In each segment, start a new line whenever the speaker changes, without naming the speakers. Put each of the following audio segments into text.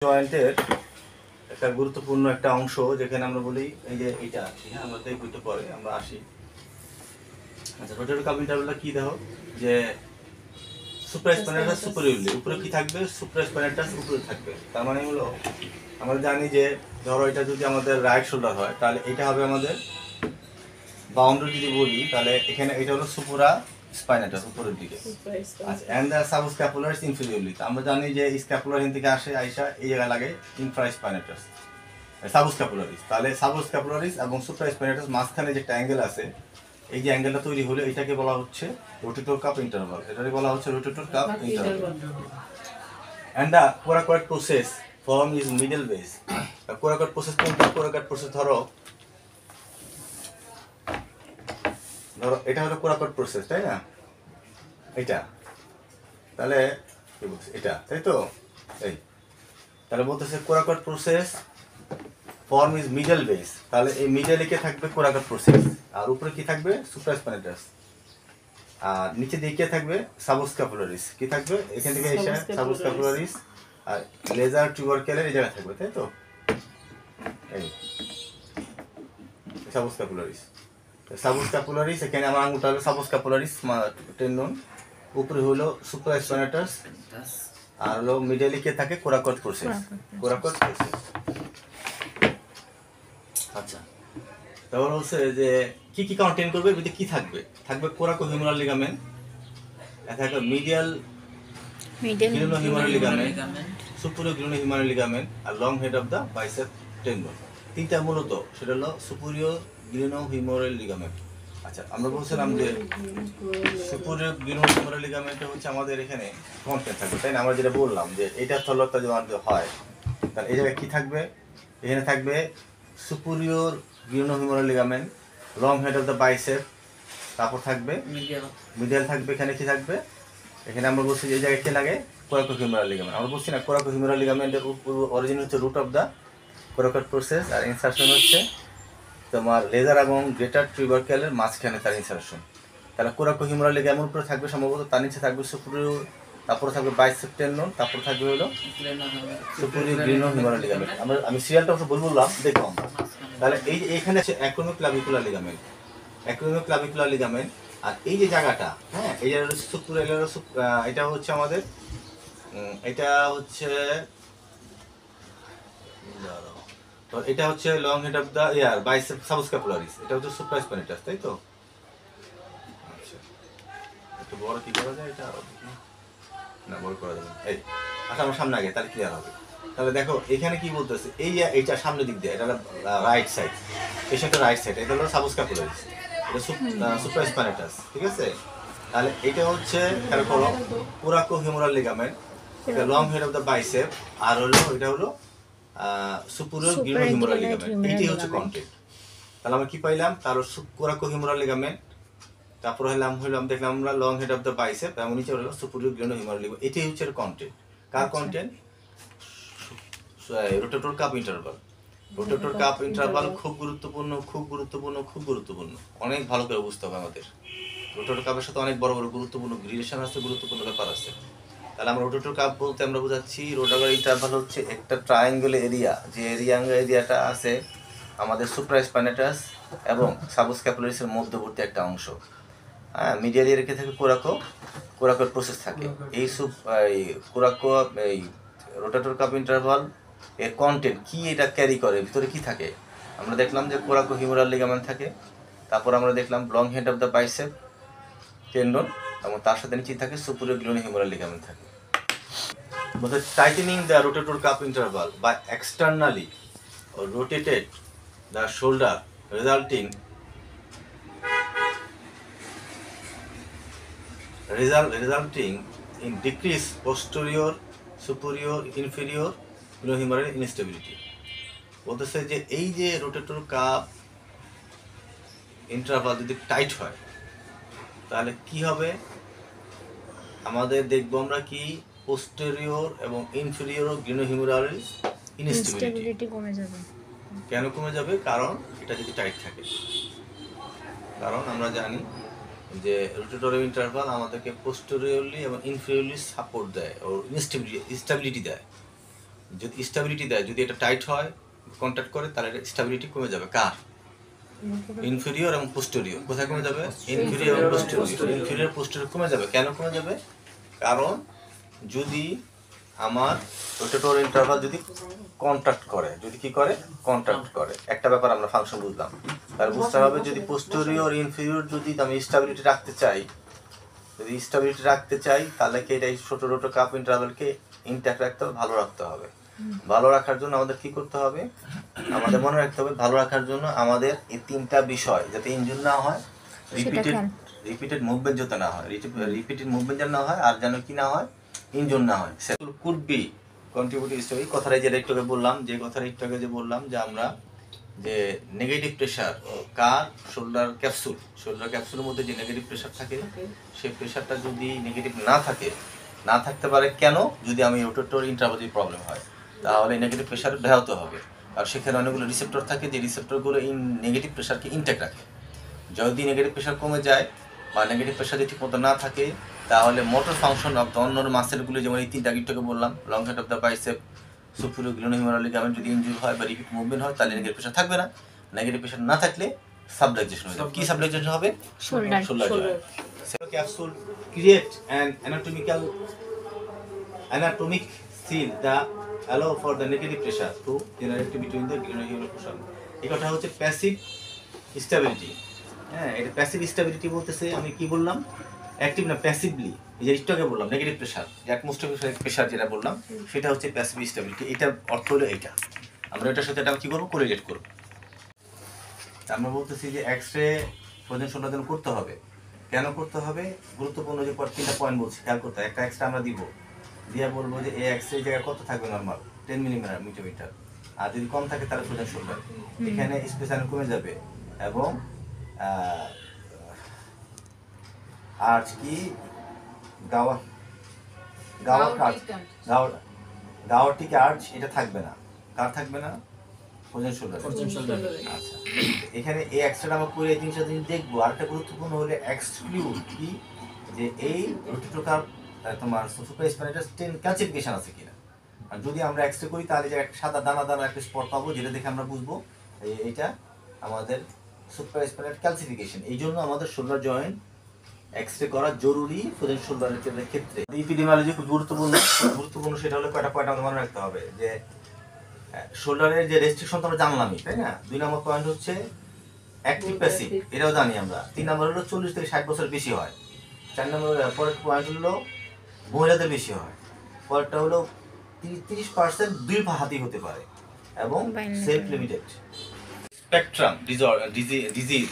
জয়েন্টের একটা গুরুত্বপূর্ণ একটা অংশ যেখানে আমরা বলি এই যে এটা আসি, হ্যাঁ আমরা দেখব একটু পরে আমরা আসি। আচ্ছা, রোটেটর কাপ ইন্টারভালটা কি দেখো যে সুপ্রাস্পাইনাটাস সুপিরিয়রলি উপরে কি থাকবে, সুপ্রাস্পাইনাটাস উপরে থাকবে। তার মানে হলো আমরা জানি যে ধরো এটা যদি আমাদের রাইট শোল্ডার হয় তাহলে এটা হবে আমাদের বাউন্ডারি। যদি বলি তাহলে এখানে এটা হলো সুপুরা স্পাইনাটাস উপরের দিকে। আচ্ছা, এন্ড দ্য সাবস্ক্যাপুলারিস ইনফেরিয়রলি, আমরা জানি যে স্ক্যাপুলার হিন থেকে আসে আইসা এই জায়গায় লাগে ইনফ্রাস্পাইনাটাস সাবস্ক্যাপুলারিস। তাহলে সাবস্ক্যাপুলারিস এবং সুপ্রাস্পাইনাটাস মাঝখানে যে একটা অ্যাঙ্গেল আছে, এই যে অ্যাঙ্গেলটা তৈরি হলো এটাকে বলা হচ্ছে রোটেটর কাপ ইন্টারভাল। এটাকে বলা হচ্ছে rotator cuff interval. And the coracoid process form is middle base. Coracoid process কোনটা? কোরাকয়েড প্রসেস ধরো এটা হলো কোরাকয়েড প্রসেস, তাই না? এটা তাহলে কি বলছে এটা, তাই তো? এই তাহলে বলতেছে coracoid process form is middle base. তাহলে এই মিডলে কে থাকবে? Coracoid process. আর উপরে কি থাকবে? সুপ্রাস্পাইনাটাস। আর নিচে দিকে থাকবে সাবস্ক্যাপুলারিস। কি থাকবে? এখান থেকে এসে সাবস্ক্যাপুলারিস আর লেজার টিউবারকেলের এই জায়গায় থাকবে, তাই তো? এই সাবস্ক্যাপুলারিস, সাবস্ক্যাপুলারিস এখানে আমার আঙুলটা হলো সাবস্ক্যাপুলারিস টেন্ডন, উপরে হলো সুপ্রাস্পাইনাটাস, আর হলো মিডলে কে থাকে? Coracoid process. Coracoid process. আচ্ছা, তারপর হচ্ছে যে কি কি কন্টেন করবে, এতে কি থাকবে? থাকবে কোরাকোহিউমেরাল লিগামেন্ট, থাকবে medial glenohumeral ligament, superior glenohumeral ligament, আর long head of the bicep tendon. তিনটা মূলত সেটা হলো সুপিরিয়র গ্লিনোহিউমেরাল লিগামেন্ট। আচ্ছা, আমরা বলছিলাম যে সুপিরিয়র গ্লিনোহিউমেরাল লিগামেন্টে হচ্ছে আমাদের এখানে কন্টেন থাকবে, তাই না? আমরা যেটা বললাম যে এটা স্থলতা যদি হয় তাহলে এই জায়গায় কি থাকবে? এখানে থাকবে superior glenohumeral ligament, long head of the bicep, তারপর থাকবে মিডিয়াল থাকবে। এখানে কি থাকবে? এখানে আমরা বলছি যে এই জায়গায় কি লাগে? Coracohumeral ligament. আমরা বলছি না কোরাকোহিউমেরাল লিগামেন্টের অরিজিন হচ্ছে root of the coracoid process, আর ইনসারশন হচ্ছে তোমার লেজার এবং গ্রেটার টিউবারকেলের মাঝখানে তার ইনসারশন। তাহলে কোরাকোহিউমেরাল লিগামেন্ট উপরে থাকবে সম্ভবত, তার নিচে থাকবে সুপিরিয়র, তারপরে থাকবে বাইসেপ টেন্ডন, তারপর থাকবে হলো সুপিরিয়র গ্লিনোহিউমেরাল লিগামেন্ট। আমি সিরিয়ালটা অবশ্য বললাম, দেখো আমরা তাহলে এই যে এখানে আছে অ্যাক্রোমিওক্লাভিকুলার লিগামেন্ট, অ্যাক্রোমিওক্লাভিকুলার লিগামেন্ট। আর এই যে জায়গাটা, হ্যাঁ এই জায়গাটা সুপিরিয়র, এটা হচ্ছে আমাদের এটা হচ্ছে তো এটা হচ্ছে long head of the bicep subscapularis, এটা হচ্ছে সুপ্রাস্পাইনাটাস, তাই তো? আচ্ছা, একটু বড় কি করা যায় এটা? না, বড় করা যাবে না। এই আচ্ছা, আমার সামনে আগে তাহলে ক্লিয়ার হবে। তাহলে দেখো এখানে কি বলতেছে, এই যে এইটা সামনের দিক দিয়ে এটা হলো রাইট সাইড, পেশেন্টটা রাইট সাইড, এটা হলো সাবস্ক্যাপুলারিস, এটা সুপ্রাস্পাইনাটাস, ঠিক আছে? তাহলে এটা হচ্ছে খেয়াল করো কোরাকোহিউমেরাল লিগামেন্ট, এটা long head of the bicep, আর হলো এটা হলো সুপিরিয়র গ্লিনোহিউমেরাল লিগামেন্ট। এইটাই হচ্ছে কন্টেন্ট। তাহলে আমরা কি পাইলাম? তার কোরাকোহিউমেরাল লিগামেন্ট, তারপর দেখলাম আমরা long head of the bicep, এবং নিচে হলো সুপিরিয়র গ্লিনোহিউমেরাল লিগামেন্ট। এটাই হচ্ছে কন্টেন্ট। কার content? Rotator cuff interval. Rotator cuff interval খুব গুরুত্বপূর্ণ, খুব গুরুত্বপূর্ণ, খুব গুরুত্বপূর্ণ। অনেক ভালো করে বুঝতে হবে আমাদের। রোটেটর কাপের সাথে অনেক বড় বড় গুরুত্বপূর্ণ রিলেশন আছে, গুরুত্বপূর্ণ ব্যাপার আছে। তাহলে আমরা রোটেটর কাপ বলতে আমরা বোঝাচ্ছি রোটেটর ইন্টারভাল হচ্ছে একটা ট্রায়াঙ্গেল এরিয়া, যে এরিয়াটা আছে আমাদের সুপ্রাস্পাইনাটাস এবং সাবস্ক্যাপুলারিসের মধ্যবর্তী একটা অংশ। হ্যাঁ, মিডিয়াল রেখে থাকে কোরাকয়েড প্রসেস থাকে। এই রোটেটর কাপ ইন্টারভাল এর কন্টেন্ট কি, এটা ক্যারি করে, ভিতরে কি থাকে? আমরা দেখলাম যে কোরাকোহিউমেরাল লিগামেন্ট থাকে, তারপর আমরা দেখলাম long head of the bicep tendon, এবং তার সাথে নিচে থাকে সুপিরিয়র গ্লিনোহিউমেরাল লিগামেন্ট থাকে। Tightening the rotator cuff interval by externally rotated the shoulder resulting in decreased posterior, superior, inferior glenohumeral instability. বলতেছে যে এই যে রোটেটর কাপ ইন্টারভাল যদি টাইট হয় তাহলে কি হবে? আমাদের দেখবো আমরা কি পোস্টেরিয়র এবং ইনফেরিয়র গ্লিনোহিউমেরাল ইনস্টেবিলিটি কমে যাবে। কেন কমে যাবে? কারণ এটা যদি টাইট থাকে। কারণ আমরা জানি যে রোটেটর ইন্টারভাল আমাদেরকে পোস্টেরিয়রলি এবং ইনফেরিয়রলি সাপোর্ট দেয় ও স্টেবিলিটি দেয়। যদি স্টেবিলিটি দেয়, যদি এটা টাইট হয়, কন্ট্যাক্ট করে, তাহলে স্টেবিলিটি কমে যাবে। কার? ইনফেরিয়র এবং পোস্টেরিয়র। কোথায় কমে যাবে? ইনফেরিয়র এবং পোস্টেরিয়র। ইনফেরিয়র পোস্টেরিয়র কমে যাবে। কেন কমে যাবে? কারণ যদি আমার রোটেটর ইন্টারভাল যদি কন্ট্রাক্ট করে, যদি কি করে? কন্ট্রাক্ট করে। একটা ব্যাপার আমরা ফাংশন বুঝলাম, তাহলে বুঝতে হবে যদি পোস্টেরিয়র ইনফেরিয়র যদি আমি স্টেবিলিটি রাখতে চাই, যদি স্টেবিলিটি রাখতে চাই, তাহলে কি এটা ছোট রোটর কাপ ইন্টারভালকে ইনট্যাক্ট রাখতে হবে, ভালো রাখতে হবে। ভালো রাখার জন্য আমাদের কি করতে হবে? আমাদের মনে রাখতে হবে ভালো রাখার জন্য আমাদের এই তিনটা বিষয়, যাতে ইনজুরি না হয়, রিপিটেড মুভমেন্ট যাতে না হয়, রিপিটেড মুভমেন্ট যেন না হয়, আর যেন কি না হয়? ইনজুরি না হয়। সেগুলো কুড বি কন্ট্রিবিউটিভ স্টোরি। কথাটা যেটা একটু আগে বললাম, যে কথাটা একটু আগে যে বললাম, যে আমরা যে নেগেটিভ প্রেশার কার শোল্ডার ক্যাপসুলের মধ্যে যে নেগেটিভ প্রেশার থাকে, সেই প্রেশারটা যদি নেগেটিভ না থাকতে পারে, কেন? যদি আমি রোটেটর ইন্টারভাল প্রবলেম হয়, তাহলে নেগেটিভ প্রেশার ব্যাহত হবে। আর সেখানে অনেকগুলো রিসেপ্টর থাকে, যে রিসেপ্টরগুলো নেগেটিভ প্রেশারকে ইনটেক্ট রাখে। যদি নেগেটিভ প্রেশার কমে যায় বা নেগেটিভ প্রেশার যদি ঠিকমতো না থাকে, তাহলে মোটর ফাংশন অফ দ্য অন্য মাসেলগুলো, যেমন এই তিনটা গিটটাকে বললাম, long head of the bicep, superior glenohumeral ligament যদি ইনজুরি হয় বা রিপিট মুভমেন্ট হয়, তাহলে নেগেটিভ প্রেশার থাকবে না। নেগেটিভ প্রেশার না থাকলে সাবলাক্সেশন হবে। কি সাবলাক্সেশন হবে? Shoulder joint. Capsule create an anatomic seal that allow for the negative pressure to generate between the glenohumeral portion. এটা হচ্ছে প্যাসিভ স্টেবিলিটি। হ্যাঁ, এটা প্যাসিভ স্টেবিলিটি বলতেছে, আমি কি বললাম? অ্যাক্টিভ না, প্যাসিভলি। এই যে একটু আগে বললাম নেগেটিভ প্রেশার, অ্যাটমসফিয়ারিক প্রেশার যেটা বললাম, সেটা হচ্ছে প্যাসিভ স্টেবিলিটি। এটার অর্থ হলো এইটা। আমরা এটার সাথে এটা কি করবো? কোরিলেট করবো। আমরা বলতেছি যে এক্স-রে ফ্রোজেন শোল্ডার করতে হবে। কেন করতে হবে? গুরুত্বপূর্ণ যে তিনটা পয়েন্ট বলছি, খেয়াল করতে হবে। একটা এক্সরে আমরা দিব, দিয়ে বলবো যে এই এক্সরে জায়গায় কত থাকবে? Normal 10 millimetre. আর যদি কম থাকে তাহলে ফ্রোজেন শোল্ডার। এখানে স্পেস কমে যাবে এবং আর কি গাওয়ারটিকে আর্চ এটা থাকবে না। কার থাকবে না? Frozen shoulder. আচ্ছা, এখানে এই এক্সট্রা আমরা করে এই জিনিসটা যদি দেখবো, আরেকটা গুরুত্বপূর্ণ হলে এক্সক্লুড কি, যে এই রোটেটর কাপ তোমার সুপারস্পাইনাটাস ক্যালসিফিকেশন আছে কিনা। আর যদি আমরা এক্সরে করি, তাহলে যে একটা সাদা দানা একটা স্পট পাবো, যেটা দেখে আমরা বুঝবো এইটা আমাদের সুপারস্পাইনাট ক্যালসিফিকেশন। এই জন্য আমাদের শোল্ডার জয়েন্ট এক্সরে করা জরুরি ফ্রোজেন শোল্ডারের ক্ষেত্রে। ইপিডেমিওলজি খুব গুরুত্বপূর্ণ। সেটা হলো কয়টা পয়েন্ট আমাদের মনে রাখতে হবে, যে শোল্ডারের যে রেস্ট্রিকশন তো আমরা জানলামই, তাই না? 2 নম্বর পয়েন্ট হচ্ছে অ্যাক্টিভ প্যাসিভ, এটাও জানি আমরা। 3 নম্বর হলো 40 থেকে 60 বছর বেশি হয়। 4 নম্বর পরের পয়েন্ট হলো মহিলাদের বেশি হয়। পরেরটা হলো 30% 2 হাতেই হতে পারে এবং self limited. Spectrum disease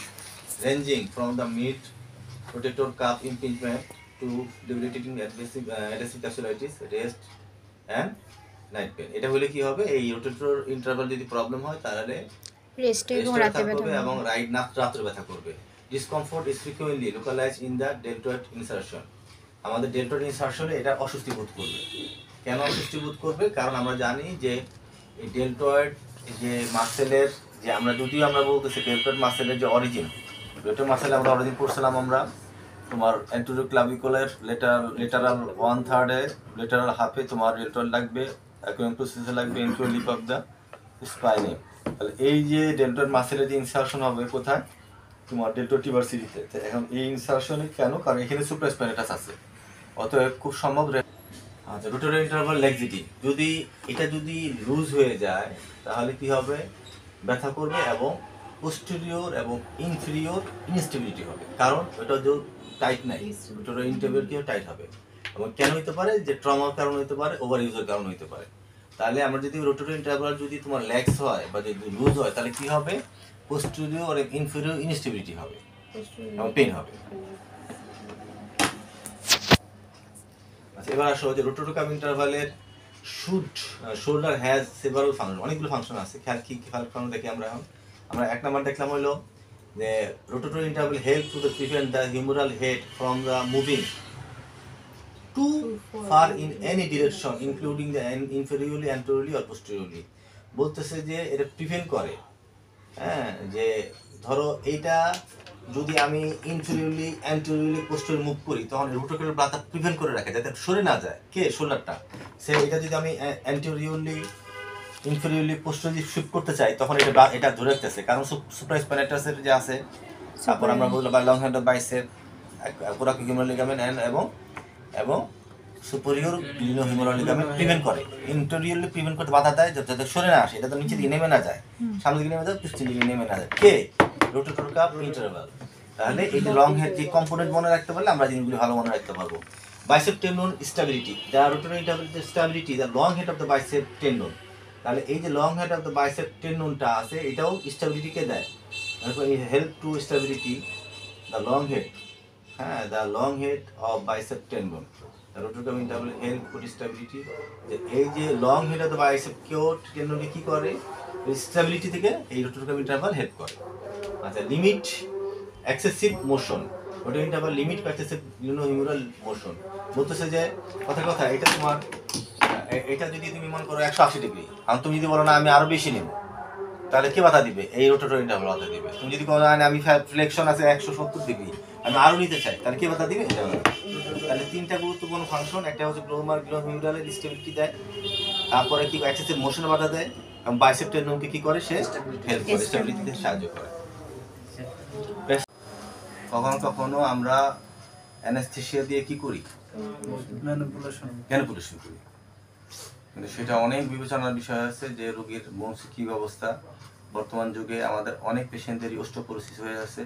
ranging from the mid rotator cuff impingement to debilitating adhesive capsulitis, rest and night pain. এটা হলে কি হবে? এই রোটেটর ইন্টারভাল যদি প্রবলেম হয়, তাহলে রেস্টে থাকবে এবং রাত্রে ব্যথা করবে। Discomfort is frequently localised in the deltoid insertion. আমাদের ডেল্টয়েড ইনসারশনে এটা অস্বস্তি বোধ করবে। কেন অস্বস্তি বোধ করবে? কারণ আমরা জানি যে এই ডেল্টয়েড যে মাসেলের, যে আমরা যদিও আমরা বলতেছি ডেল্টয়েড মাসেলের যে অরিজিন, ডেল্টয়েড মাসেল আমরা অরিজিন পড়ছিলাম আমরা তোমার অ্যান্টেরিয়র ক্লাভিকুলার লেটারাল 1/3 লেটারাল হাফে তোমার ডেল্টয়েড লাগবে, অ্যাকুয়েন্টুসিসে লাগবে ইনফিরিয়র লিপ অফ দ্য স্পাইনে। তাহলে এই যে ডেল্টয়েড মাসেলের যে ইনসারশন হবে কোথায়? তোমার ডেল্টয়েড টিবারসিটিতে। এখন এই ইনসারশনে কেন? কারণ এখানে সুপ্রাস্পাইনাটাস আছে, অতএব খুব সম্ভব। আচ্ছা, রোটেটর ইন্টারভাল ল্যাক্সিটি, যদি এটা লুজ হয়ে যায়, তাহলে কি হবে? ব্যথা করবে এবং পোস্টেরিয়র এবং ইনফেরিয়র ইনস্টেবিলিটি হবে। কারণ ওটা যে টাইট নাই, রোটেটর ইন্টারভাল কি টাইট হবে। এবং কেন হতে পারে? যে ট্রমার কারণ হতে পারে, ওভার ইউজের কারণ হতে পারে। তাহলে আমরা যদি রোটেটর ইন্টারভাল যদি তোমার ল্যাক্স হয় বা যদি লুজ হয়, তাহলে কি হবে? পোস্টেরিয়র এবং ইনফেরিয়র ইনস্টেবিলিটি হবে এবং পেইন হবে। আচ্ছা, এবার আসো যে রোটেটর কাপ ইন্টারভালের শোল্ডার হ্যাজ সেভারাল ফাংশন, অনেকগুলো ফাংশন আছে। কি ফাংশন দেখি আমরা এখন? আমরা 1 নাম্বার দেখলাম হলো যে rotator interval help to the prevent the humeral head from the moving too far in any direction including the inferiorly, anteriorly or posteriorly. বলতেছে যে এটা প্রিভেন্ট করে, হ্যাঁ, যে ধরো এইটা যদি আমি ইনফেরিয়রলি অ্যান্টেরিয়রলি পোস্টেরিয়র মুভ করি তখন রোটাটর ব্লাডটা প্রিভেন্ট করে রাখে যাতে সরে না যায় কে শোল্ডারটা। সে এটা যদি আমি অ্যান্টেরিয়রলি ইনফেরিয়রলি পোস্টেরিয়রলি শিফট করতে চাই তখন এটা ধরে রাখতেছে, কারণ সুপ্রাস্পাইনাটাসের যে আছে, তারপর আমরা বললাম long hand of bicep, coracohumeral ligament এবং সুপেরিয়র গ্লিনোহিউমেরাল লিগামেন্ট প্রিভেন্ট করে, ইন্টেরিয়রলি প্রিভেন্ট করতে বাধা দেয় যাতে সরে না আসে, এটা তো নিচে দিকে নেমে না যায়, সামনের দিকে নেমে যায়, পিছন দিকে নেমে না যায় কে রোটেটর কাপ ইন্টারভাল। তাহলে এই যে লং হেড যে কম্পোনেন্ট মনে রাখতে পারলে আমরা জিনিসগুলি ভালো মনে রাখতে পারবো। Bicep tendon stability, the rotator stability the long head of the bicep tendon. তাহলে এই যে long head of the bicep টেন্ডনটা আছে এটাও স্টেবিলিটিকে দেয়, help to stability the long head, হ্যাঁ the long head of bicep tendon, the rotator cuff interval help to stability. এই যে long head of the bicep টেন্ডনকে কি করে স্টেবিলিটি থেকে এই রোটেটর কাপ ইন্টারভাল হেল্প করে। আচ্ছা limit excessive motion, rotator interval limit excessive glenohumeral motion বলতেছে যে কথা এটা তোমার এটা যদি তুমি মনে করো 180 ডিগ্রি আর তুমি যদি বলো না আমি আরো বেশি নেব তাহলে কে বাধা দিবে? এই রোটেটর ইন্টারভাল বাধা দিবে। তুমি যদি বলো না আমি ফ্লেকশন আছে 170 ডিগ্রি আমি আরো নিতে চাই তাহলে কে বাধা দিবে? এটা। তাহলে তিনটা গুরুত্বপূর্ণ ফাংশন, একটা হচ্ছে গ্লিনোহিউমেরালের স্টেবিলিটি দেয়, তারপরে কি এক্সেসিভ মোশনে বাধা দেয় এবং বাইসেপ টেন্ডনকে কি করে সে হেল্প করে স্টেবিলিটিতে সাহায্য করে। কখনো আমরা অ্যানেস্থেসিয়া দিয়ে কি করি? ম্যানিপুলেশন করি, কিন্তু সেটা অনেক বিবেচনার বিষয় আছে যে রোগীর মৌখিক অবস্থা। বর্তমান যুগে আমাদের অনেক পেশেন্টদেরই অস্টিওপোরোসিস হয়ে আছে,